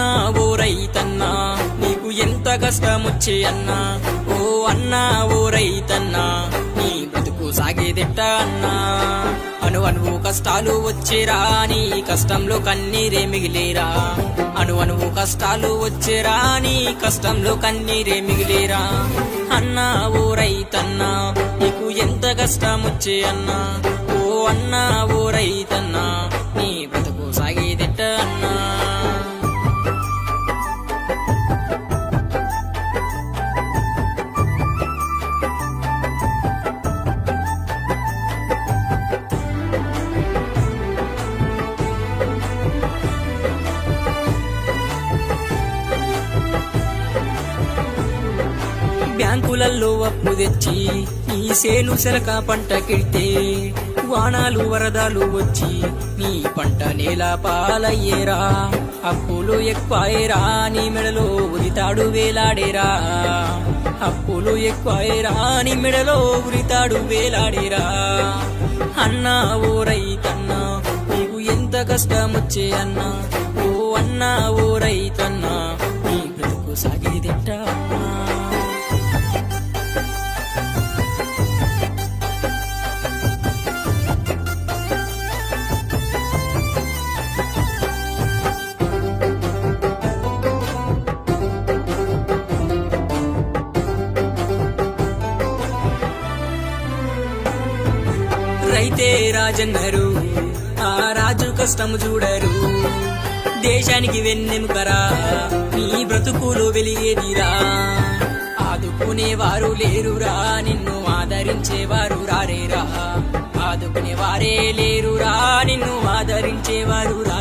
అన్నా ఓ రైతన్నా నీకు ఎంత కష్టమొచ్చే అన్నా, ఓ అన్నా ఓ రైతన్నా నీ బ్రతుకు సాగేదెట్ట అన్నా. అణువణువు కష్టాలు వచ్చేరా నీ కష్టంలో కన్నీరే మిగిలేరా, అణువణువు కష్టాలు వచ్చేరా నీ కష్టంలో కన్నీరే మిగిలేరా. అన్నా ఓ రైతన్నా నీకు ఎంత కష్టమొచ్చే అన్నా, ఓ అన్నా ఓ రైతన్నా నీ బ్రతుకు సాగేదెట్ట అన్నా. బ్యాంకులల్లో అప్పు తెచ్చి నీ సేను సెలక పంట కెడితే, వానాలు వరదలు వచ్చి నీ పంట నేల పాలయ్యేరా. అప్పులు ఎక్కువయ్యేరా నీ మెడలో ఉరితాడు వేలాడేరా, అప్పులు ఎక్కువయ్యేరా నీ మెడలో ఉరితాడు వేలాడేరా. అన్నా ఓ రైతన్నా నీకు ఎంత కష్టమొచ్చే అన్నా, ఓ అన్నా ఓ రైతన్నా నీ బ్రతుకు సాగేదెట్ట అన్నా. రైతే రాజన్నరు ఆ రాజు కష్టము చూడరు, దేశానికి వెన్నెముకరా నీ బ్రతుకులు వెలిగేదిరా. ఆదుకునేవారు లేరురా నిన్ను ఆదరించేవారు రారేరా, ఆదుకునేవారే లేరురా నిన్ను ఆదరించేవారు రా.